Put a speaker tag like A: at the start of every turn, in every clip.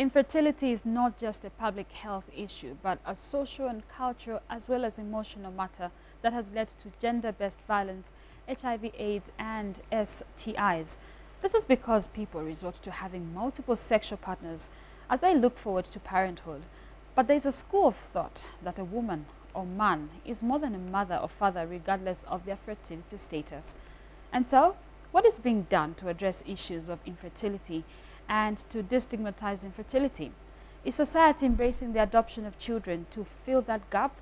A: Infertility is not just a public health issue, but a social and cultural as well as emotional matter that has led to gender-based violence, HIV/AIDS and STIs. This is because people resort to having multiple sexual partners as they look forward to parenthood. But there is a school of thought that a woman or man is more than a mother or father regardless of their fertility status. And so, what is being done to address issues of infertility and to destigmatize infertility? Is society embracing the adoption of children to fill that gap?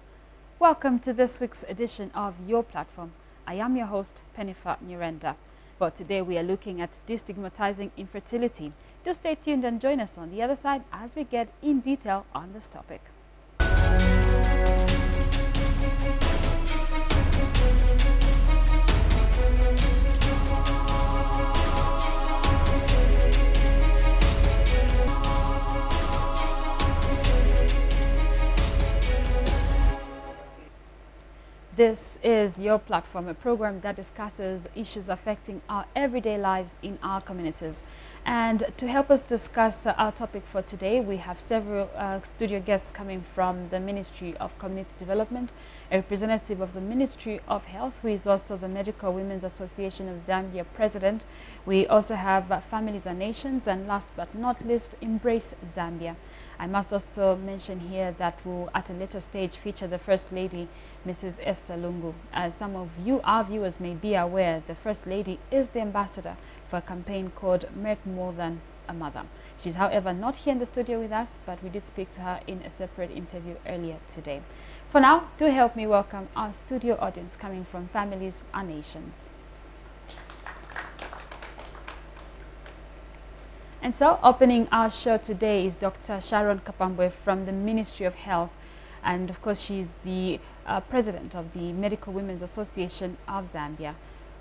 A: Welcome to this week's edition of Your Platform. I am your host, Pennifer Nyirenda. But today we are looking at destigmatizing infertility. Do stay tuned and join us on the other side as we get in detail on this topic. This is Your Platform, a program that discusses issues affecting our everyday lives in our communities. And to help us discuss our topic for today, we have several studio guests coming from the Ministry of Community Development, a representative of the Ministry of Health, who is also the Medical Women's Association of Zambia president. We also have Families and Nations, and last but not least, Embrace Zambia. I must also mention here that we'll at a later stage feature the First Lady, Mrs. Esther Lungu. As some of you, our viewers, may be aware, the First Lady is the ambassador for a campaign called Make More Than a Mother. She's, however, not here in the studio with us, but we did speak to her in a separate interview earlier today. For now, do help me welcome our studio audience coming from Families and Nations. And so, opening our show today is Dr. Sharon Kapambwe from the Ministry of Health. And of course, she's the president of the Medical Women's Association of Zambia.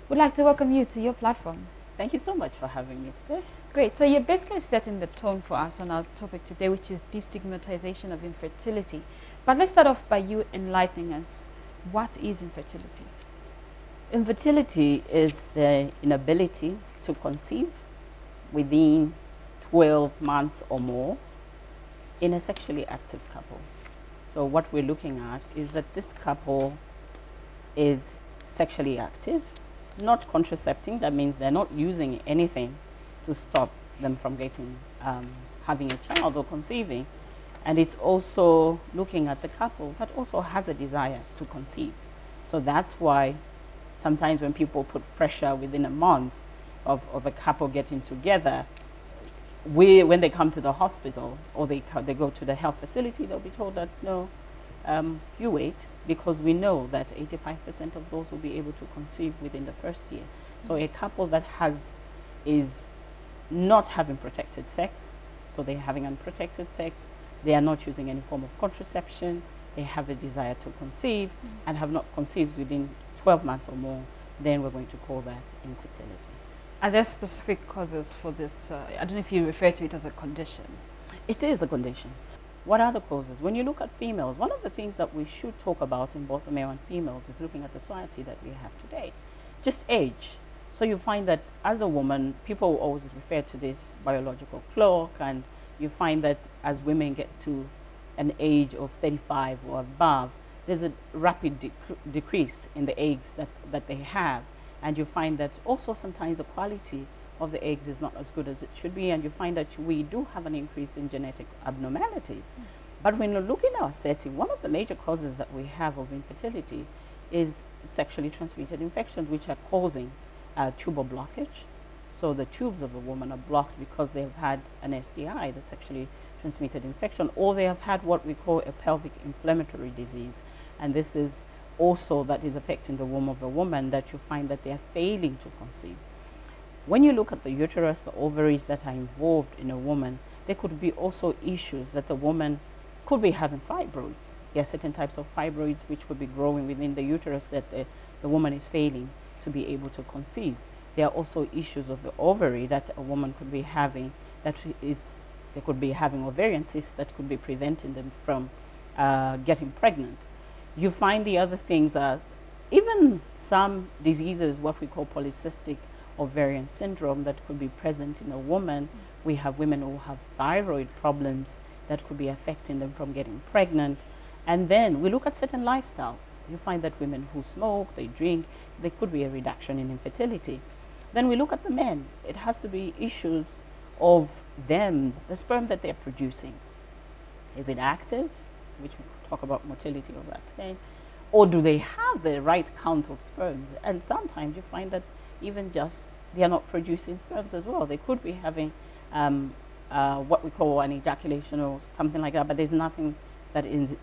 A: We'd like to welcome you to Your Platform.
B: Thank you so much for having me today.
A: Great. So you're basically setting the tone for us on our topic today, which is destigmatization of infertility. But let's start off by you enlightening us. What is infertility?
B: Infertility is the inability to conceive within 12 months or more in a sexually active couple. So what we're looking at is that this couple is sexually active, not contracepting. That means they're not using anything to stop them from getting having a child or conceiving. And it's also looking at the couple that also has a desire to conceive. So that's why sometimes when people put pressure within a month of a couple getting together, when they come to the hospital or they go to the health facility, they'll be told that, no, you wait, because we know that 85% of those will be able to conceive within the first year. So a couple that is not having protected sex, so they're having unprotected sex, they are not using any form of contraception, they have a desire to conceive and have not conceived within 12 months or more, then we're going to call that infertility.
A: Are there specific causes for this? I don't know if you refer to it as a condition.
B: It is a condition. What are the causes? When you look at females, one of the things that we should talk about in both the male and females is looking at the society that we have today. Just age. So you find that as a woman, people always refer to this biological clock, and you find that as women get to an age of 35 or above, there's a rapid decrease in the eggs that they have. And you find that also sometimes the quality of the eggs is not as good as it should be, and you find that we do have an increase in genetic abnormalities. But when you look in our setting, one of the major causes that we have of infertility is sexually transmitted infections, which are causing tubal blockage. So the tubes of a woman are blocked because they've had an STI, the sexually transmitted infection, or they have had what we call a pelvic inflammatory disease. And this is also that is affecting the womb of a woman, that you find that they are failing to conceive. When you look at the uterus, the ovaries that are involved in a woman, there could be also issues that the woman could be having fibroids. There are certain types of fibroids which could be growing within the uterus that the woman is failing to be able to conceive. There are also issues of the ovary that a woman could be having, they could be having ovarian cysts that could be preventing them from getting pregnant. You find the other things are even some diseases, what we call polycystic ovarian syndrome that could be present in a woman. We have women who have thyroid problems that could be affecting them from getting pregnant. And then we look at certain lifestyles. You find that women who smoke, they drink, there could be a reduction in infertility. Then we look at the men. It has to be issues of them, the sperm that they're producing. Is it active, which we could talk about motility of that stain, or do they have the right count of sperms? And sometimes you find that even just they are not producing sperms as well. They could be having what we call an ejaculation or something like that, but there's nothing that is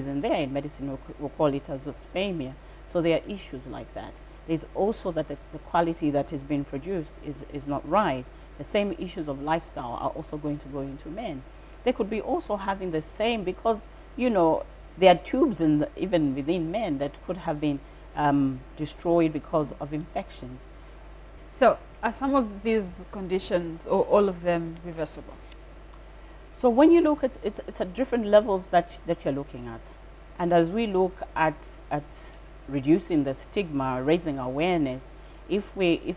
B: in there. In medicine, we'll call it azoospermia. So there are issues like that. There's also that the quality that is being produced is not right. The same issues of lifestyle are also going to go into men. They could be also having the same, because, you know, there are tubes even within men that could have been destroyed because of infections.
A: So are some of these conditions, or all of them, reversible?
B: So when you look at it's at different levels that you're looking at. And as we look at reducing the stigma, raising awareness, if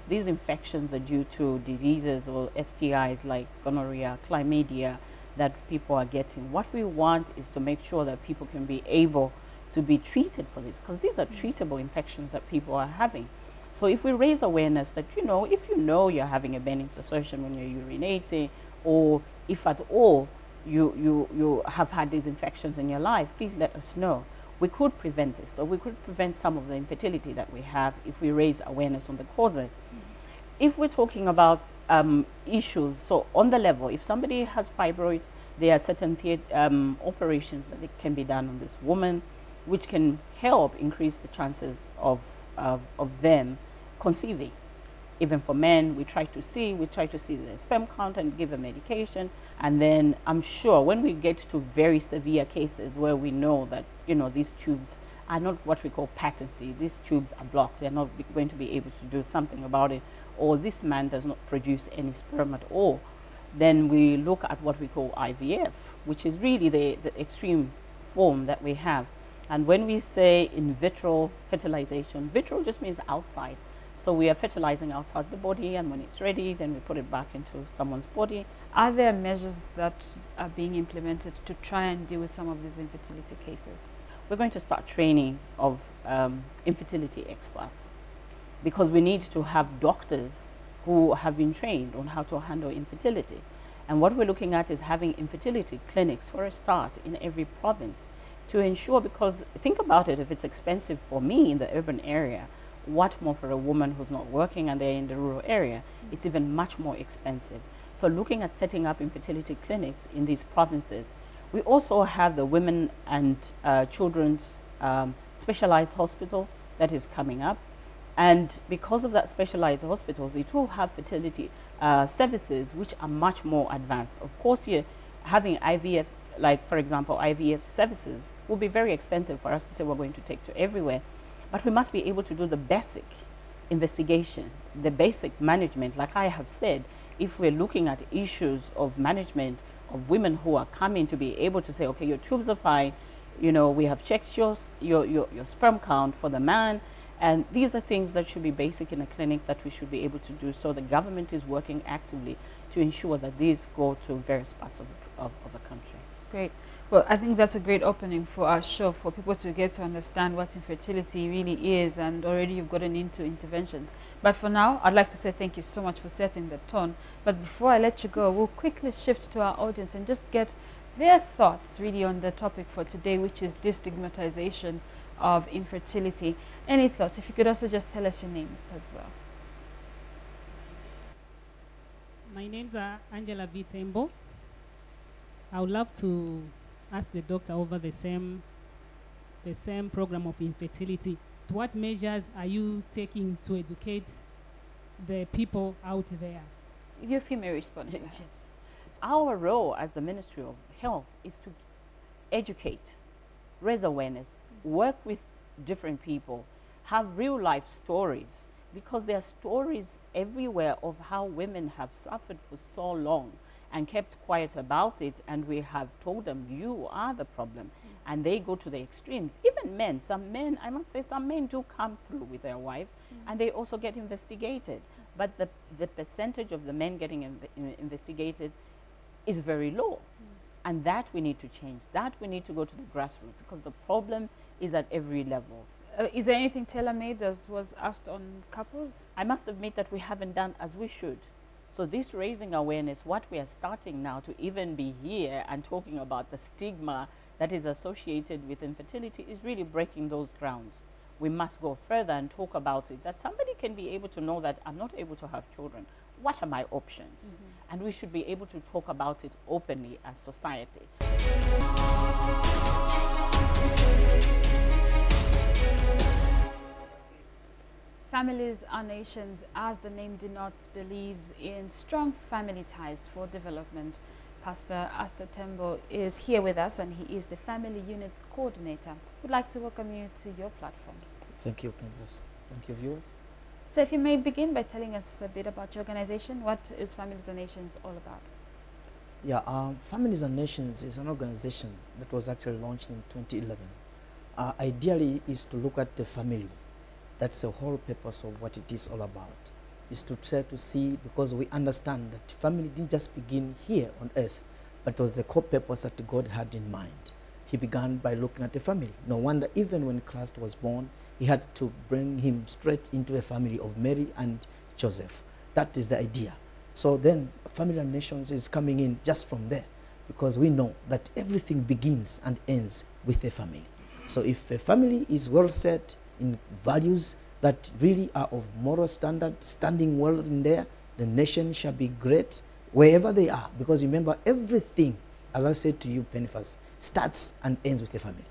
B: these infections are due to diseases or STIs like gonorrhea, chlamydia, that people are getting, what we want is to make sure that people can be able to be treated for this, because these are treatable infections that people are having. So if we raise awareness that, you know, if you know you're having a burning sensation when you're urinating, or if at all you have had these infections in your life, please let us know. We could prevent this, or we could prevent some of the infertility that we have if we raise awareness on the causes. If we're talking about issues, so on the level, if somebody has fibroid, there are certain operations that can be done on this woman, which can help increase the chances of them conceiving. Even for men, we try to see the sperm count and give a medication. And then I'm sure when we get to very severe cases where we know that, you know, these tubes are not what we call patency, these tubes are blocked, they're not going to be able to do something about it, or this man does not produce any sperm at all, then we look at what we call IVF, which is really the extreme form that we have. And when we say in vitro fertilization, vitro just means outside. So we are fertilizing outside the body, and when it's ready, then we put it back into someone's body.
A: Are there measures that are being implemented to try and deal with some of these infertility cases?
B: We're going to start training of infertility experts, because we need to have doctors who have been trained on how to handle infertility. And what we're looking at is having infertility clinics for a start in every province to ensure, because think about it, if it's expensive for me in the urban area, what more for a woman who's not working and they're in the rural area? It's even much more expensive. So looking at setting up infertility clinics in these provinces. We also have the women and children's specialized hospital that is coming up. And because of that specialized hospitals, it will have fertility services which are much more advanced. Of course, you're having IVF, like for example, IVF services will be very expensive for us to say we're going to take to everywhere. But we must be able to do the basic investigation, the basic management. Like I have said, if we're looking at issues of management of women who are coming, to be able to say, okay, your tubes are fine, you know, we have checked your sperm count for the man, and these are things that should be basic in a clinic that we should be able to do. So the government is working actively to ensure that these go to various parts of the country.
A: Great. Well, I think that's a great opening for our show, for people to get to understand what infertility really is, and already you've gotten into interventions. But for now, I'd like to say thank you so much for setting the tone. But before I let you go, we'll quickly shift to our audience and just get their thoughts really on the topic for today, which is destigmatization of infertility. Any thoughts? If you could also just tell us your names as well.
C: My name's Angela Vitembo. I would love to ask the doctor over the same program of infertility. What measures are you taking to educate the people out there?
A: If you may respond to that.
B: Yes. Our role as the Ministry of Health is to educate, raise awareness, work with different people, have real life stories, because there are stories everywhere of how women have suffered for so long and kept quiet about it, and we have told them, you are the problem. And they go to the extremes. Even men, some men, I must say, some men do come through with their wives, and they also get investigated. but the percentage of the men getting investigated is very low. And that we need to change. That we need to go to the grassroots, because the problem is at every level.
A: Is there anything tailor-made as was asked on couples?
B: I must admit that we haven't done as we should. So this raising awareness, what we are starting now to even be here and talking about the stigma that is associated with infertility, is really breaking those grounds. We must go further and talk about it, that somebody can be able to know that I'm not able to have children. What are my options? And we should be able to talk about it openly as society.
A: Families Are Nations, as the name denotes, believes in strong family ties for development. Pastor Asta Tembo is here with us, and he is the Family Units Coordinator. We'd like to welcome you to your platform.
D: Thank you, Candace. Thank you, viewers.
A: So if you may begin by telling us a bit about your organization. What is Families Are Nations all about?
D: Yeah, Families and Nations is an organization that was actually launched in 2011. Ideally is to look at the family. That's the whole purpose of what it is all about, is to try to see, because we understand that family didn't just begin here on earth, but it was the core purpose that God had in mind. He began by looking at the family. No wonder even when Christ was born, he had to bring him straight into a family of Mary and Joseph. That is the idea. So then Family and Nations is coming in just from there, because we know that everything begins and ends with a family. So if a family is well set in values that really are of moral standard, standing well in there, the nation shall be great wherever they are. Because remember, everything, as I said to you, Penifas, starts and ends with a family.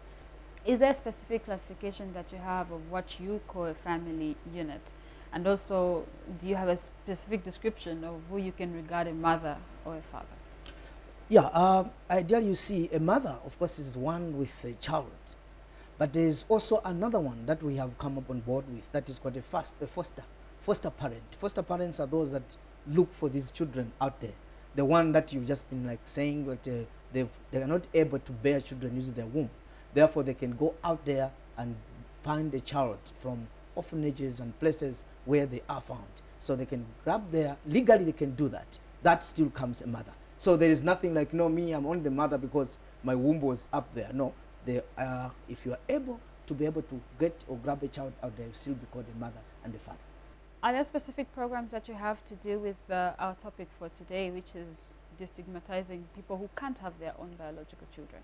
A: Is there a specific classification that you have of what you call a family unit? And also, do you have a specific description of who you can regard a mother or a father?
D: Yeah, ideally you see a mother, of course, is one with a child. But there is also another one that we have come up on board with, that is called a foster parent. Foster parents are those that look for these children out there. The one that you've just been like saying that they are not able to bear children using their womb. Therefore, they can go out there and find a child from orphanages and places where they are found. So they can grab there, legally they can do that. That still comes a mother. So there is nothing like, no, me, I'm only the mother because my womb was up there. No. If you are able to get or grab a child out there, you still be called a mother and a father.
A: Are there specific programs that you have to do with our topic for today, which is destigmatizing people who can't have their own biological children?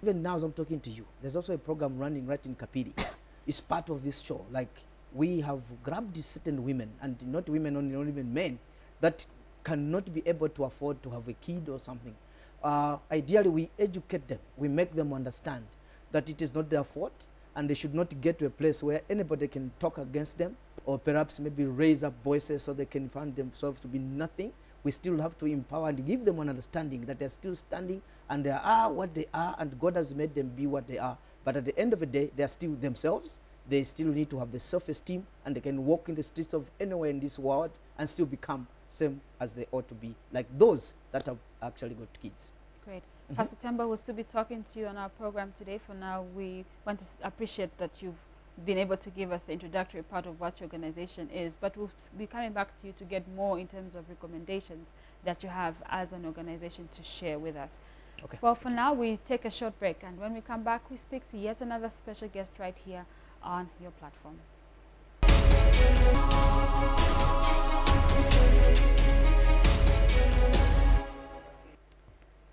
D: Even now as I'm talking to you, there's also a program running right in Kapiri. It's part of this show. Like, we have grabbed these certain women, and not women only, not even men, that cannot be able to afford to have a kid or something. Ideally, we educate them. We make them understand that it is not their fault, and they should not get to a place where anybody can talk against them, or perhaps maybe raise up voices so they can find themselves to be nothing. We still have to empower and give them an understanding that they're still standing and they are what they are, and God has made them be what they are. But at the end of the day, they're still themselves. They still need to have the self-esteem, and they can walk in the streets of anywhere in this world and still become same as they ought to be, like those that have actually got kids.
A: Great. Pastor Tembo will still be talking to you on our program today. For now, we want to appreciate that you've been able to give us the introductory part of what your organization is, but we'll be coming back to you to get more in terms of recommendations that you have as an organization to share with us.
D: Okay.
A: Well, for now, we take a short break, and when we come back, we speak to yet another special guest right here on your platform.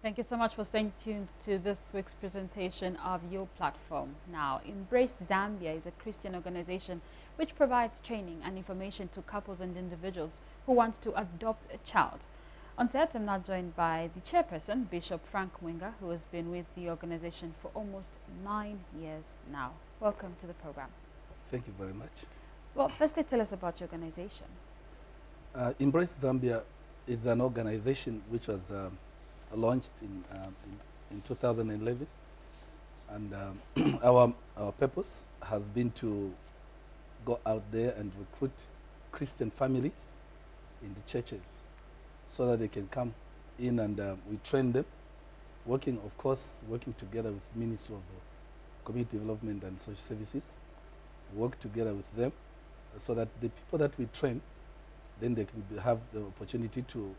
A: Thank you so much for staying tuned to this week's presentation of Your Platform. Now, Embrace Zambia is a Christian organization which provides training and information to couples and individuals who want to adopt a child. On set, I'm now joined by the chairperson, Bishop Frank Mwinga, who has been with the organization for almost 9 years now. Welcome to the program.
E: Thank you very much.
A: Well, firstly, tell us about your organization.
E: Embrace Zambia is an organization which was launched in 2011, and our purpose has been to go out there and recruit Christian families in the churches so that they can come in, and we train them, working together with Ministry of Community Development and Social Services, work together with them so that the people that we train then they can have the opportunity to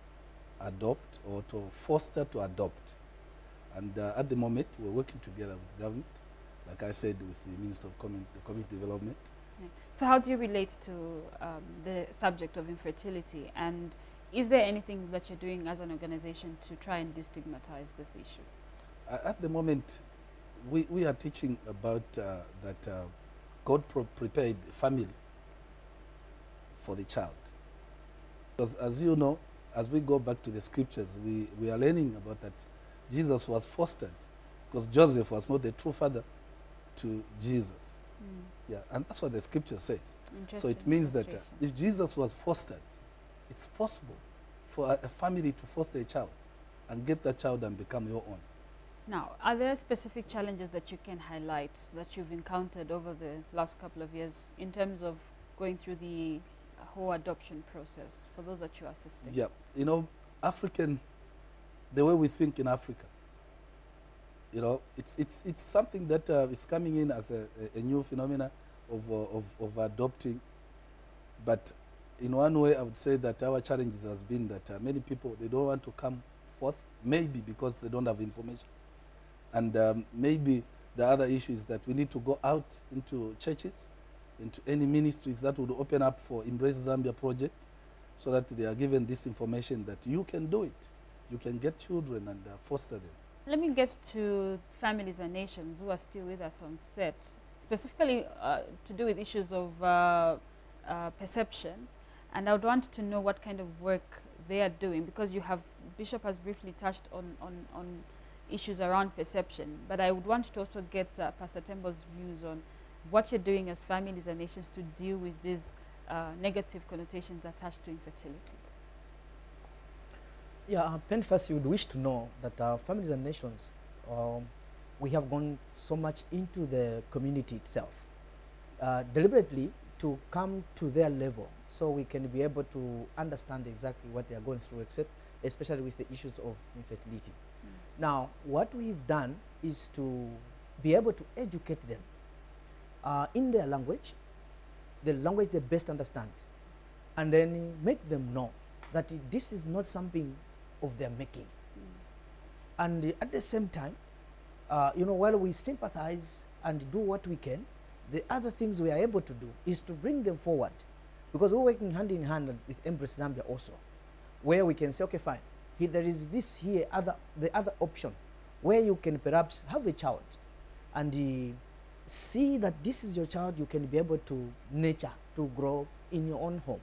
E: adopt or to foster to adopt. And at the moment, we're working together with the government, like I said, with the Minister of Community Development.
A: Okay. So how do you relate to the subject of infertility, and is there anything that you're doing as an organization to try and destigmatize this issue?
E: At the moment, we are teaching about that God prepared family for the child. Because as you know, as we go back to the scriptures, we are learning about that Jesus was fostered because Joseph was not the true father to Jesus. Yeah, and that's what the scripture says. So it means that if Jesus was fostered, it's possible for a family to foster a child and get that child and become your own.
A: Now, are there specific challenges that you can highlight that you've encountered over the last couple of years in terms of going through the whole adoption process for those that you're assisting?
E: Yeah, you know, the way we think in Africa, you know, it's something that is coming in as a new phenomena of adopting. But in one way, I would say that our challenges has been that many people, they don't want to come forth, maybe because they don't have information. And maybe the other issue is that we need to go out into churches, into any ministries that would open up for Embrace Zambia project, so that they are given this information that you can do it. You can get children and foster them.
A: Let me get to Families and Nations, who are still with us on set, specifically to do with issues of perception. And I would want to know what kind of work they are doing, because Bishop has briefly touched on issues around perception, but I would want to also get Pastor Tembo's views on what you're doing as Families and Nations to deal with these negative connotations attached to infertility.
D: Yeah, Penfast, you would wish to know that Families and Nations, we have gone so much into the community itself, deliberately to come to their level so we can be able to understand exactly what they are going through, especially with the issues of infertility. Now, what we've done is to be able to educate them in their language, the language they best understand, and then make them know that this is not something of their making. And at the same time, you know, while we sympathize and do what we can, the other things we are able to do is to bring them forward, because we're working hand in hand with Embrace Zambia also, where we can say, okay, fine, there is this here, the other option, where you can perhaps have a child and see that this is your child you can be able to nurture, to grow in your own home.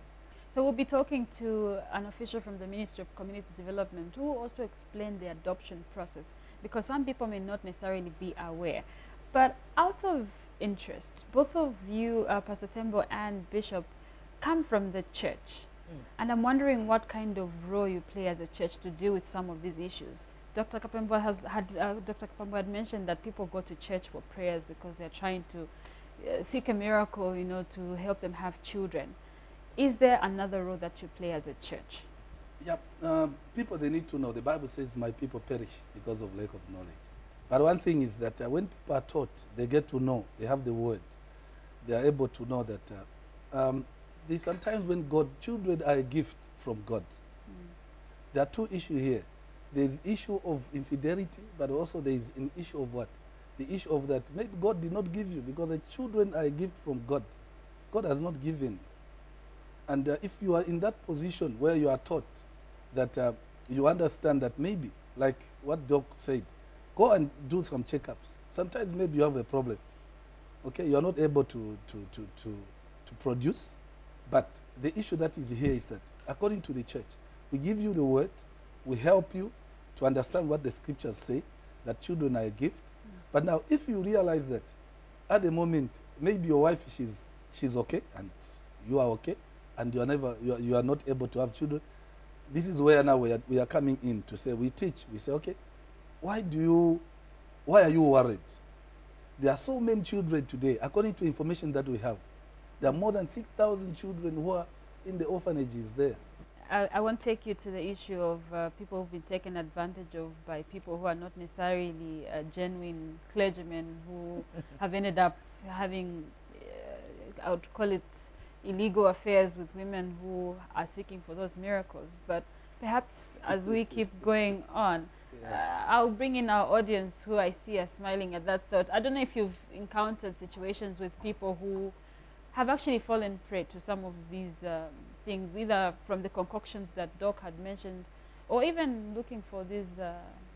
A: So we'll be talking to an official from the Ministry of Community Development who will also explain the adoption process, because some people may not necessarily be aware. But out of interest, both of you, Pastor Tembo and Bishop, come from the church. And I'm wondering what kind of role you play as a church to deal with some of these issues. Dr. Kapembo had mentioned that people go to church for prayers because they're trying to seek a miracle, you know, to help them have children. Is there another role that you play as a church?
E: Yeah, people, they need to know. The Bible says, my people perish because of lack of knowledge. But one thing is that when people are taught, they get to know, they have the word, they are able to know that there's sometimes when children are a gift from God. There are two issues here. There's issue of infidelity, but also there is an issue of what? The issue of that maybe God did not give you, because the children are a gift from God. God has not given. And if you are in that position where you are taught that you understand that maybe, like what Doc said, go and do some checkups. Sometimes maybe you have a problem. Okay, you are not able to produce. But the issue that is here is that, according to the church, we give you the word, we help you to understand what the scriptures say, that children are a gift. But now, if you realize that at the moment, maybe your wife, she's okay, and you are okay, and you are not able to have children, this is where now we are coming in to say, we teach, we say, okay, why are you worried? There are so many children today, according to information that we have. There are more than 6,000 children who are in the orphanages there.
A: I won't take you to the issue of people who've been taken advantage of by people who are not necessarily genuine clergymen who have ended up having, I would call it, illegal affairs with women who are seeking for those miracles. But perhaps as we keep going on, I'll bring in our audience who I see are smiling at that thought. I don't know if you've encountered situations with people who have actually fallen prey to some of these things, either from the concoctions that Doc had mentioned, or even looking for these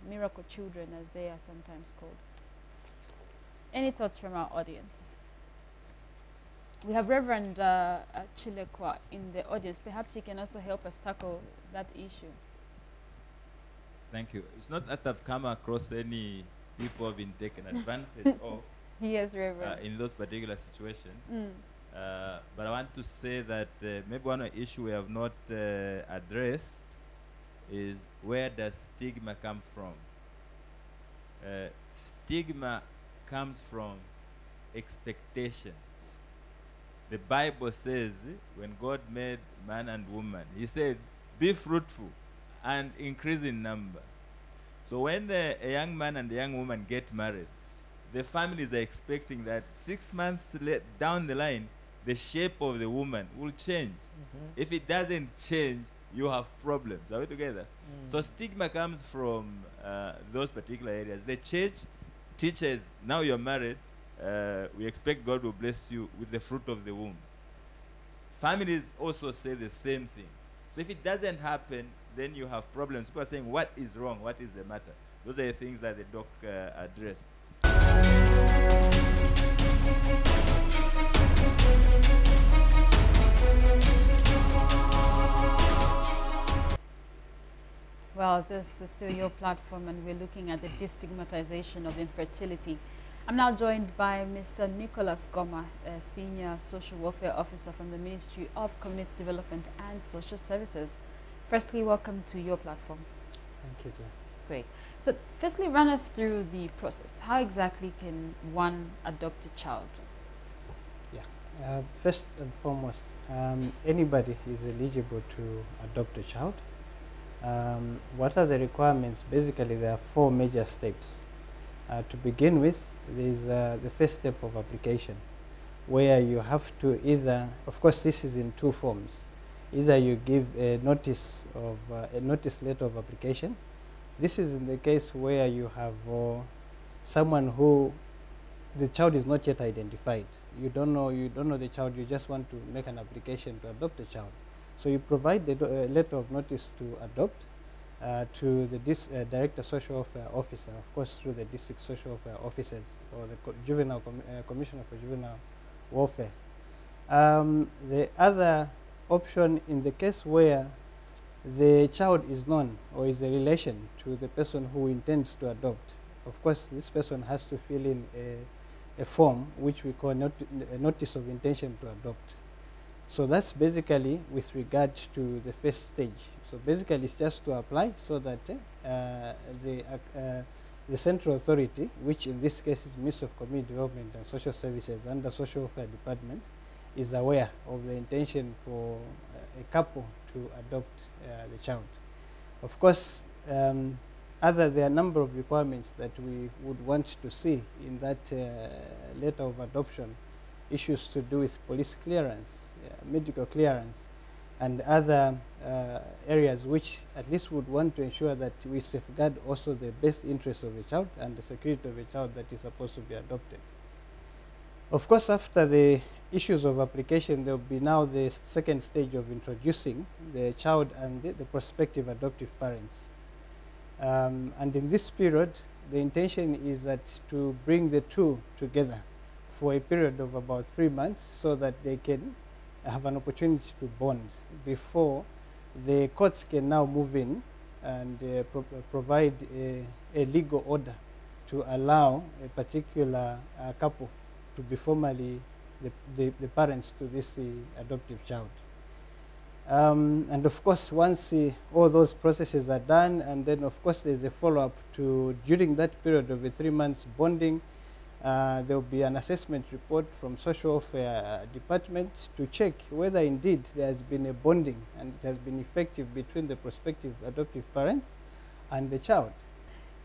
A: miracle children, as they are sometimes called. Any thoughts from our audience? We have Reverend Chilekwa in the audience. Perhaps he can also help us tackle that issue.
F: Thank you. It's not that I've come across any people who have been taken advantage of
A: Yes, Reverend.
F: in those particular situations.
A: Mm.
F: But I want to say that maybe one issue we have not addressed is, where does stigma come from? Stigma comes from expectations. The Bible says when God made man and woman, he said, be fruitful and increase in number. So when a young man and a young woman get married, the families are expecting that 6 months down the line, the shape of the woman will change. If it doesn't change, you have problems. Are we together? So stigma comes from those particular areas. The church teaches, now you're married, we expect God will bless you with the fruit of the womb. Families also say the same thing. So if it doesn't happen, then you have problems. People are saying, what is wrong? What is the matter? Those are the things that the doc addressed.
A: Well, this is still your platform, and we're looking at the destigmatization of infertility. I'm now joined by Mr. Nicholas Goma, a Senior Social Welfare Officer from the Ministry of Community Development and Social Services. Firstly, welcome to your platform.
G: Thank you, dear.
A: Great. So, firstly, run us through the process. How exactly can one adopt a child?
G: Yeah. First and foremost, anybody is eligible to adopt a child. What are the requirements? Basically, there are 4 major steps. To begin with, there is the first step of application, where you have to either, of course, this is in 2 forms. Either you give a notice letter of application. This is in the case where you have someone who the child is not yet identified. You don't know the child. You just want to make an application to adopt a child. So you provide the letter of notice to adopt to the Director Social Welfare Officer, of course through the District Social Welfare Officers or the Juvenile Commissioner for Juvenile Welfare. The other option, in the case where the child is known or is a relation to the person who intends to adopt, of course this person has to fill in a form which we call a notice of intention to adopt. So that's basically with regard to the first stage. So basically it's just to apply so that the central authority, which in this case is Ministry of Community Development and Social Services and the Social Welfare Department, is aware of the intention for a couple to adopt the child. Of course, there are a number of requirements that we would want to see in that letter of adoption. Issues to do with police clearance, medical clearance, and other areas which at least would want to ensure that we safeguard also the best interests of the child and the security of the child that is supposed to be adopted. Of course, after the issues of application, there will be now the second stage of introducing the child and the prospective adoptive parents. And in this period, the intention is that to bring the two together for a period of about 3 months so that they can have an opportunity to bond before the courts can now move in and provide a legal order to allow a particular couple to be formally the parents to this adoptive child. And of course, once all those processes are done, and then of course there's a follow-up to, during that period of the 3 months bonding, there will be an assessment report from Social Welfare Department to check whether indeed there has been a bonding and it has been effective between the prospective adoptive parents and the child.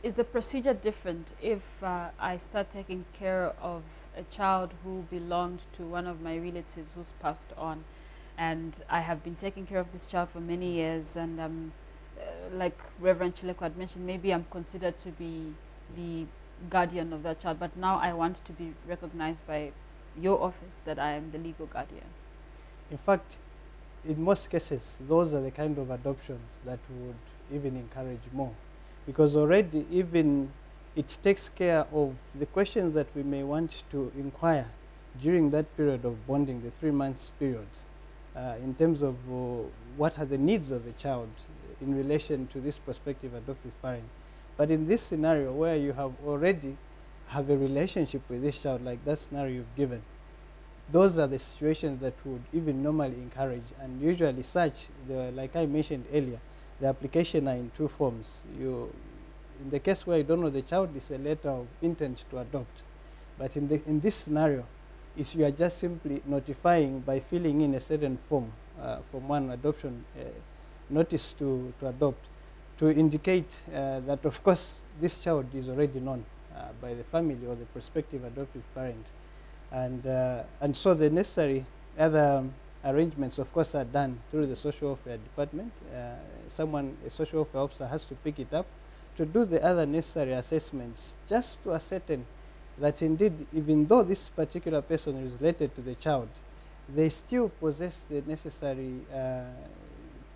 A: Is the procedure different if I start taking care of a child who belonged to one of my relatives who's passed on, and I have been taking care of this child for many years, and like Reverend Chileko had mentioned, maybe I'm considered to be the guardian of that child, but now I want to be recognized by your office that I am the legal guardian.
G: In fact, in most cases, those are the kind of adoptions that would even encourage more, because already even it takes care of the questions that we may want to inquire during that period of bonding, the 3 months period, in terms of what are the needs of the child in relation to this prospective adoptive parent. But in this scenario where you have already have a relationship with this child, like that scenario you've given, those are the situations that would even normally encourage, and usually such, like I mentioned earlier, the application are in 2 forms. In the case where you don't know the child, is a letter of intent to adopt. But in this scenario, you are just simply notifying by filling in a certain form, Form 1 adoption notice to adopt, to indicate that of course this child is already known by the family or the prospective adoptive parent. And so the necessary other arrangements, of course, are done through the social welfare department. A social welfare officer has to pick it up to do the other necessary assessments, just to ascertain that indeed, even though this particular person is related to the child, they still possess the necessary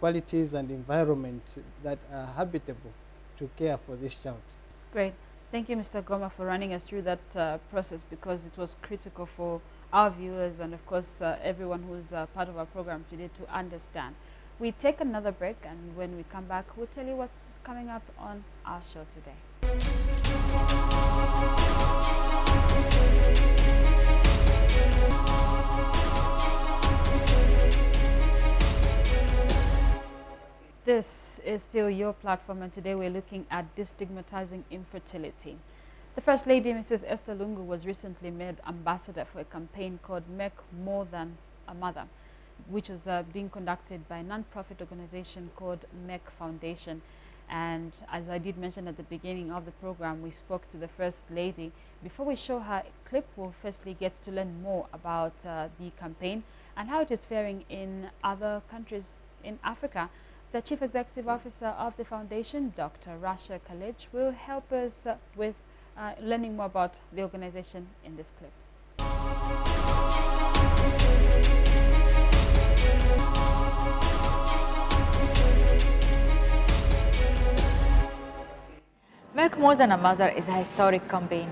G: qualities and environment that are habitable to care for this child.
A: Great. Thank you, Mr. Goma, for running us through that process, because it was critical for our viewers and, of course, everyone who's part of our program today to understand. We take another break, and when we come back, we'll tell you what's coming up on our show today. This is still your platform, and today we're looking at destigmatizing infertility. The First Lady, Mrs. Esther Lungu, was recently made ambassador for a campaign called Make More Than a Mother, which was being conducted by a non-profit organization called Make Foundation. And as I did mention at the beginning of the program, we spoke to the First Lady. Before we show her clip, we'll firstly get to learn more about the campaign and how it is faring in other countries in Africa. The Chief Executive Officer of the Foundation, Dr. Rasha Khalej, will help us with learning more about the organization in this clip.
H: Make More Than a Mother is a historic campaign.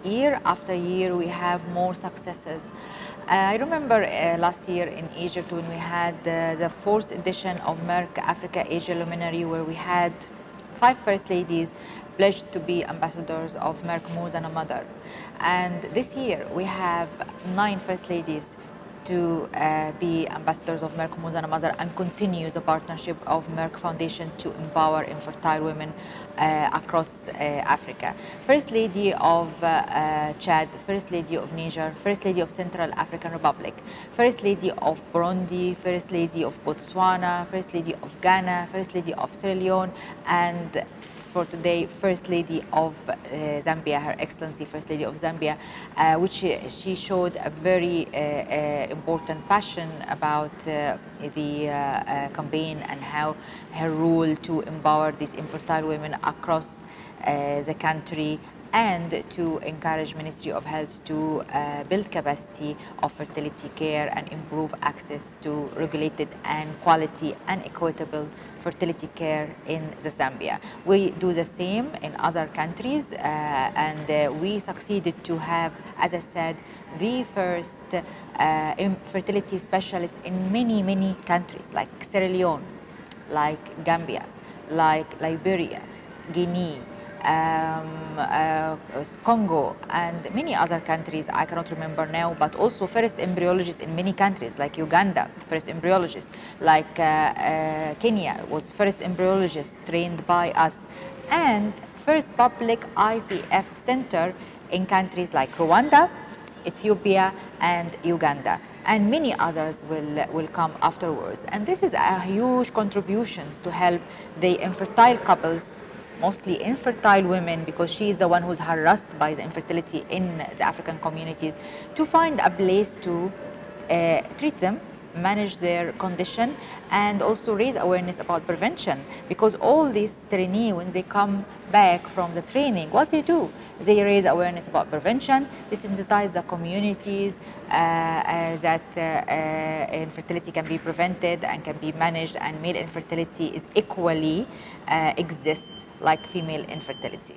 H: Year after year, we have more successes. I remember last year in Egypt when we had the 4th edition of Merck Africa Asia Luminary, where we had 5 First Ladies pledged to be ambassadors of Merck More Than a Mother. And this year we have 9 First Ladies to be ambassadors of Merck More Than a Mother, and continue the partnership of Merck Foundation to empower infertile women across Africa. First Lady of Chad, First Lady of Niger, First Lady of Central African Republic, First Lady of Burundi, First Lady of Botswana, First Lady of Ghana, First Lady of Sierra Leone, and for today, First Lady of Zambia, Her Excellency First Lady of Zambia, which she showed a very important passion about the campaign and how her role to empower these infertile women across the country, and to encourage Ministry of Health to build capacity of fertility care and improve access to regulated and quality and equitable fertility care in the Zambia. We do the same in other countries, and we succeeded to have, as I said, the first infertility specialist in many countries, like Sierra Leone, like Gambia, like Liberia, Guinea, Congo, and many other countries I cannot remember now, but also first embryologists in many countries, like Uganda, first embryologist, like Kenya was first embryologist trained by us, and first public IVF center in countries like Rwanda, Ethiopia, and Uganda, and many others will come afterwards. And this is a huge contributions to help the infertile couples mostly infertile women, because she is the one who's harassed by the infertility in the African communities, to find a place to treat them, manage their condition, and also raise awareness about prevention. Because all these trainees, when they come back from the training, what do? They raise awareness about prevention, they sensitize the communities that infertility can be prevented and can be managed, and male infertility is equally exists like female infertility.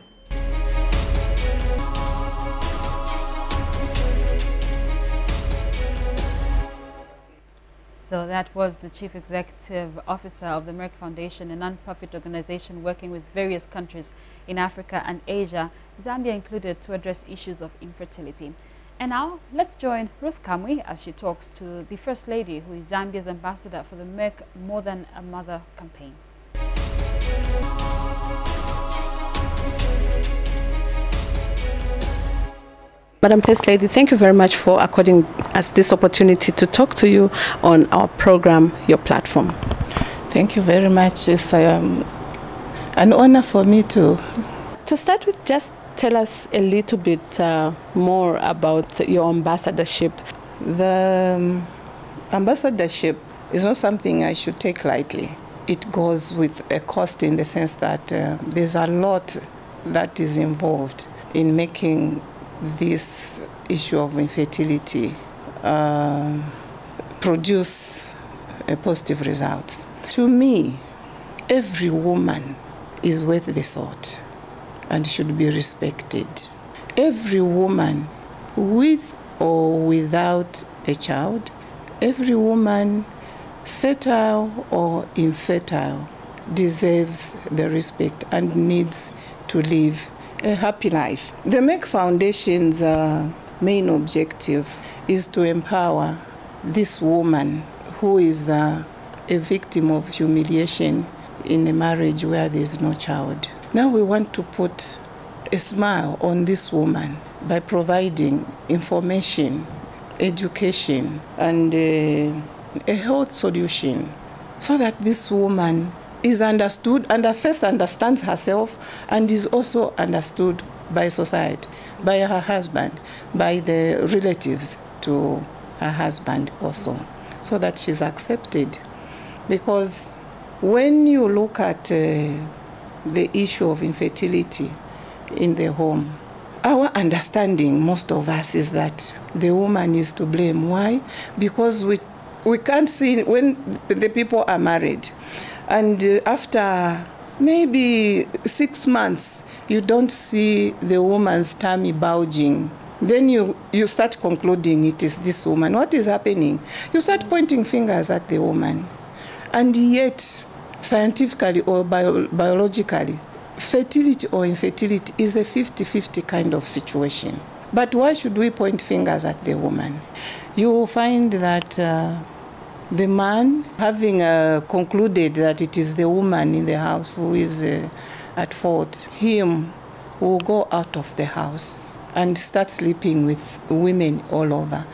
A: So that was the Chief Executive Officer of the Merck Foundation, a non-profit organization working with various countries in Africa and Asia, Zambia included, to address issues of infertility. And now let's join Ruth Kamwe as she talks to the First Lady, who is Zambia's ambassador for the Merck More Than a Mother campaign.
I: Madam First Lady, thank you very much for according us this opportunity to talk to you on our program, Your Platform.
J: Thank you very much. It's an honor for me to.
I: To start with, just tell us a little bit more about your ambassadorship.
J: The ambassadorship is not something I should take lightly. It goes with a cost, in the sense that there's a lot that is involved in making this issue of infertility produce a positive result. To me, every woman is worth the salt and should be respected. Every woman, with or without a child, every woman, fertile or infertile, deserves the respect and needs to live a happy life. The Merck Foundation's main objective is to empower this woman who is a victim of humiliation in a marriage where there is no child. Now we want to put a smile on this woman by providing information, education, and a health solution, so that this woman is understood and first understands herself, and is also understood by society, by her husband, by the relatives to her husband also, so that she's accepted. Because when you look at the issue of infertility in the home, our understanding, most of us, is that the woman is to blame. Why? Because we can't see when the people are married, and after maybe 6 months, you don't see the woman's tummy bulging. Then you start concluding it is this woman. What is happening? You start pointing fingers at the woman. And yet, scientifically or biologically, fertility or infertility is a 50-50 kind of situation. But why should we point fingers at the woman? You will find that the man, having concluded that it is the woman in the house who is at fault, him will go out of the house and start sleeping with women all over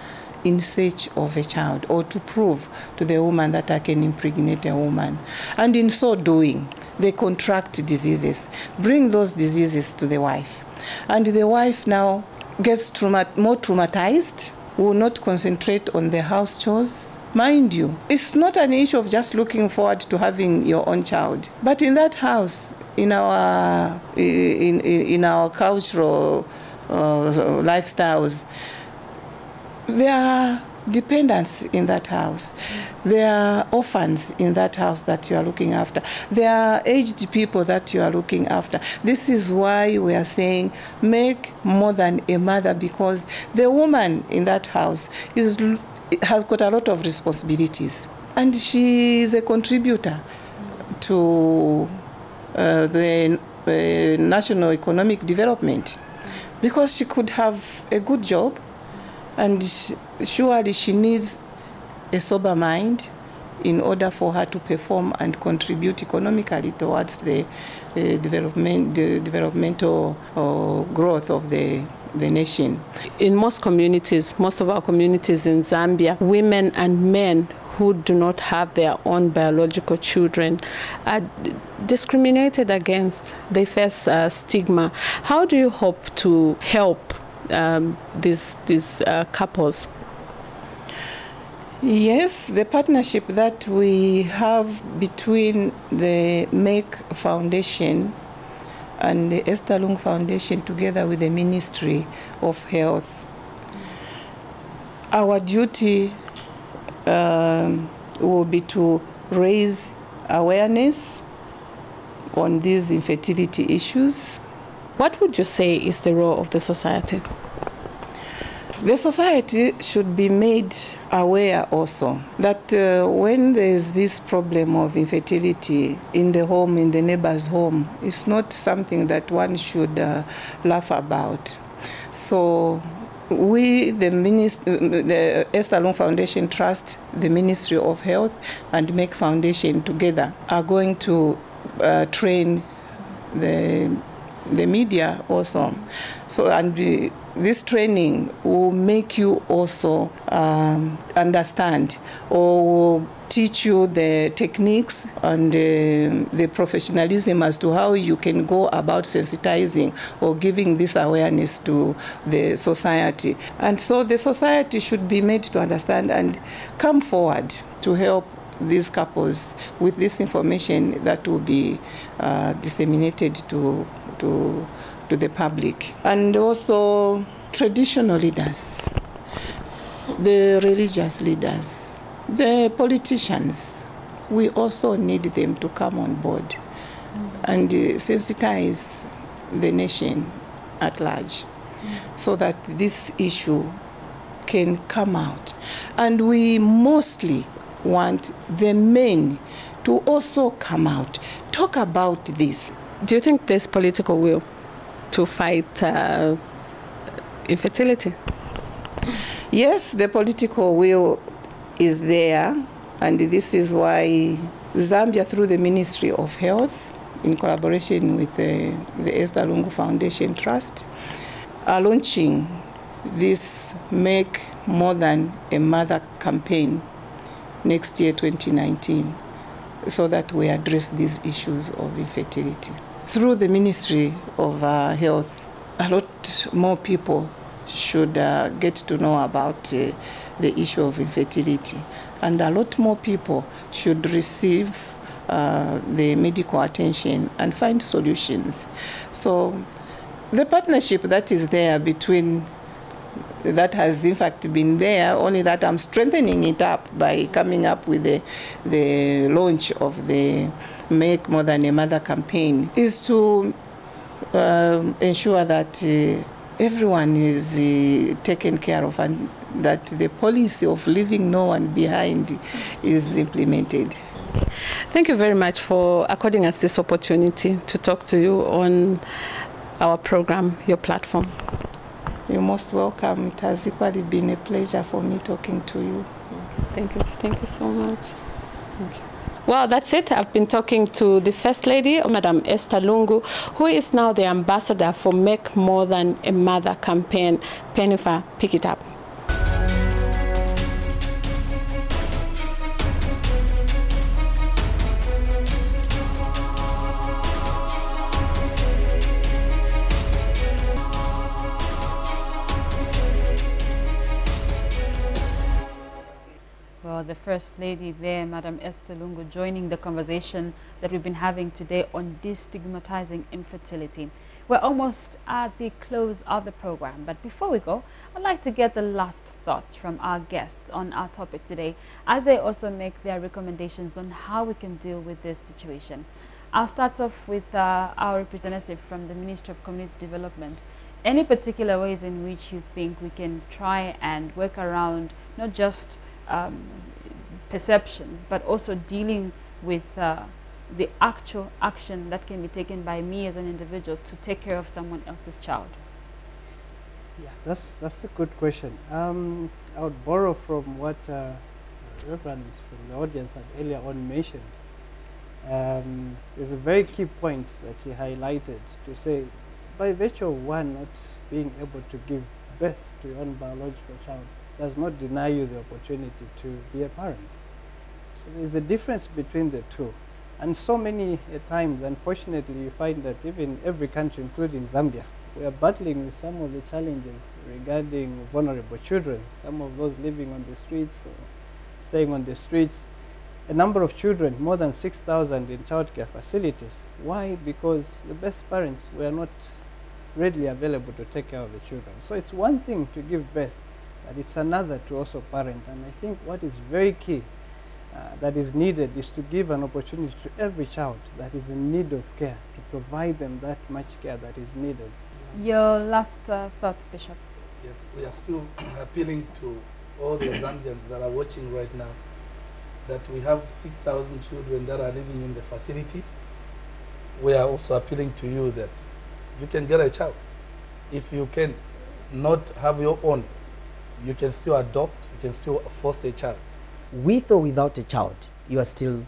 J: in search of a child, or to prove to the woman that I can impregnate a woman. And in so doing, they contract diseases, bring those diseases to the wife. And the wife now gets more traumatized, will not concentrate on the house chores. Mind you, it's not an issue of just looking forward to having your own child. But in that house, in our cultural lifestyles, there are dependents in that house. There are orphans in that house that you are looking after. There are aged people that you are looking after. This is why we are saying make more than a mother, because the woman in that house has got a lot of responsibilities, and she is a contributor to the national economic development, because she could have a good job, and surely she needs a sober mind in order for her to perform and contribute economically towards the developmental growth of the nation.
I: In most communities, most of our communities in Zambia, women and men who do not have their own biological children are discriminated against. They face stigma. How do you hope to help these couples?
J: Yes, the partnership that we have between the MAKE Foundation and the Esther Lungu Foundation together with the Ministry of Health. Our duty will be to raise awareness on these infertility issues.
I: What would you say is the role of the society?
J: The society should be made aware also that when there's this problem of infertility in the home, in the neighbor's home, it's not something that one should laugh about. So we, the Esther Lungu Foundation Trust, the Ministry of Health, and MAKE Foundation together are going to train the media also. So, and this training will make you also understand, or will teach you the techniques and the professionalism as to how you can go about sensitizing or giving this awareness to the society. And so the society should be made to understand and come forward to help these couples with this information that will be disseminated to the public. And also traditional leaders, the religious leaders, the politicians, we also need them to come on board and sensitize the nation at large so that this issue can come out. And we mostly want the men to also come out, talk about this.
I: Do you think there's political will to fight infertility?
J: Yes, the political will is there, and this is why Zambia, through the Ministry of Health, in collaboration with the Esther Lungu Foundation Trust, are launching this Make More Than a Mother campaign next year, 2019, so that we address these issues of infertility. Through the Ministry of Health, a lot more people should get to know about the issue of infertility, and a lot more people should receive the medical attention and find solutions. So the partnership that is there between, that has in fact been there, only that I'm strengthening it up by coming up with the launch of the Make More Than a Mother campaign, is to ensure that everyone is taken care of and that the policy of leaving no one behind is implemented.
I: Thank you very much for according us this opportunity to talk to you on our program, your platform.
J: You're most welcome. It has equally been a pleasure for me talking to you.
I: Thank you. Thank you so much. Thank you. Well, that's it. I've been talking to the First Lady, Madam Esther Lungu, who is now the ambassador for Make More Than a Mother campaign. Pennifer, pick it up.
A: The First Lady there, Madam Esther Lungu, joining the conversation that we've been having today on destigmatizing infertility. We're almost at the close of the program, but before we go, I'd like to get the last thoughts from our guests on our topic today, as they also make their recommendations on how we can deal with this situation. I'll start off with our representative from the Ministry of Community Development. Any particular ways in which you think we can try and work around not just perceptions, but also dealing with the actual action that can be taken by me as an individual to take care of someone else's child?
G: Yes, that's a good question. I would borrow from what Reverend from the audience had earlier on mentioned. There's a very key point that he highlighted, to say, by virtue of one not being able to give birth to your own biological child, does not deny you the opportunity to be a parent. So there's a difference between the two. And so many times, unfortunately, you find that even every country, including Zambia, we are battling with some of the challenges regarding vulnerable children, some of those living on the streets or staying on the streets. A number of children, more than 6,000 in childcare facilities. Why? Because the birth parents were not readily available to take care of the children. So it's one thing to give birth, but it's another to also parent. And I think what is very key that is needed is to give an opportunity to every child that is in need of care, to provide them that much care that is needed.
A: Your last thoughts, Bishop?
E: Yes, we are still appealing to all the Zambians that are watching right now that we have 6,000 children that are living in the facilities. We are also appealing to you that you can get a child. If you can not have your own, you can still adopt, you can still foster a child.
D: With or without a child, you are still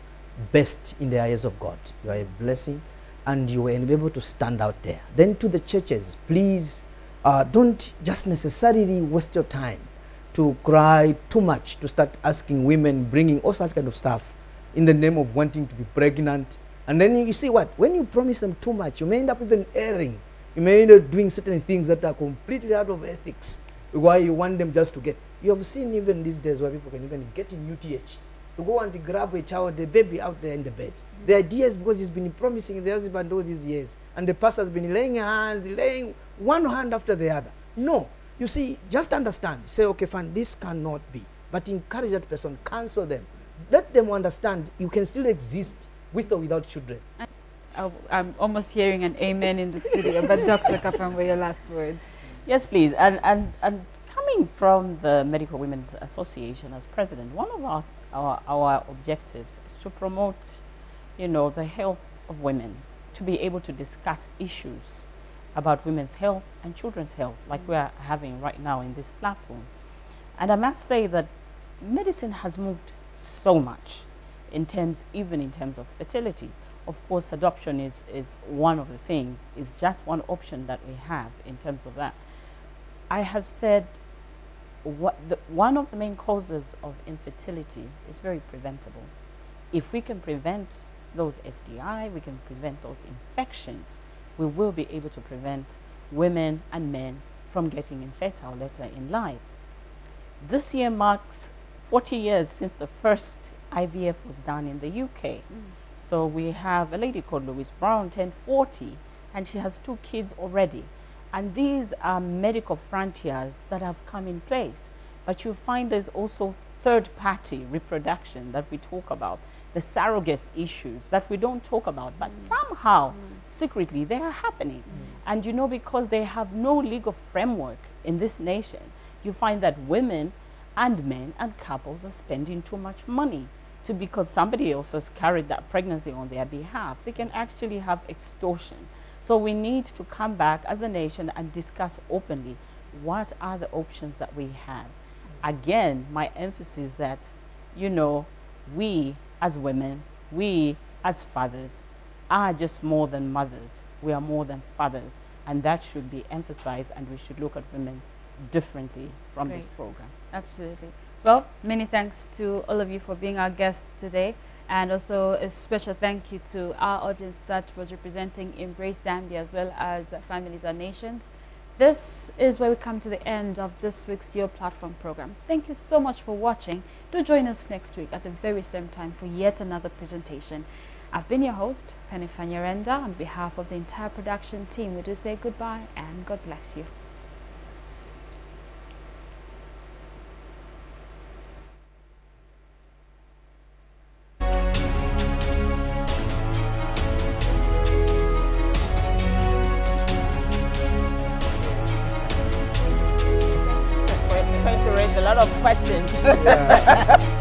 D: best in the eyes of God. You are a blessing and you are able to stand out there. Then to the churches, please don't just necessarily waste your time to cry too much, to start asking women, bringing all such kind of stuff in the name of wanting to be pregnant. And then you see what? When you promise them too much, you may end up even erring. You may end up doing certain things that are completely out of ethics, why you want them just to get. You have seen even these days where people can even get in UTH. To go and grab a child, the baby out there in the bed. The idea is because he's been promising the husband all these years, and the pastor has been laying hands, laying one hand after the other. No. You see, just understand. Say, okay, fine, this cannot be. But encourage that person, counsel them. Let them understand you can still exist with or without children.
A: I'm almost hearing an amen in the studio, but Dr. Kapamwe, your last word.
B: Yes, please. And coming from the Medical Women's Association as president, one of our objectives is to promote, you know, the health of women, to be able to discuss issues about women's health and children's health, like we are having right now in this platform. And I must say that medicine has moved so much even in terms of fertility. Of course, adoption is one of the things, is just one option that we have in terms of that. I have said one of the main causes of infertility is very preventable. If we can prevent those STI, we can prevent those infections, we will be able to prevent women and men from getting infertile later in life. This year marks 40 years since the first IVF was done in the UK. So we have a lady called Louise Brown, turned 40, and she has 2 kids already. And these are medical frontiers that have come in place. But you find there's also third-party reproduction that we talk about, the surrogate issues that we don't talk about, but somehow, secretly, they are happening. And you know, because they have no legal framework in this nation, you find that women and men and couples are spending too much money because somebody else has carried that pregnancy on their behalf. They can actually have extortion. So we need to come back as a nation and discuss openly what are the options that we have. Again, my emphasis is that, you know, we as women, we as fathers are just more than mothers. We are more than fathers. And that should be emphasized, and we should look at women differently from this program.
A: Absolutely. Well, many thanks to all of you for being our guests today. And also a special thank you to our audience that was representing Embrace Zambia as well as Families Are Nations. This is where we come to the end of this week's Your Platform program. Thank you so much for watching. Do join us next week at the very same time for yet another presentation. I've been your host, Penny Fanyarenda. On behalf of the entire production team, we do say goodbye and God bless you.
B: A lot of questions.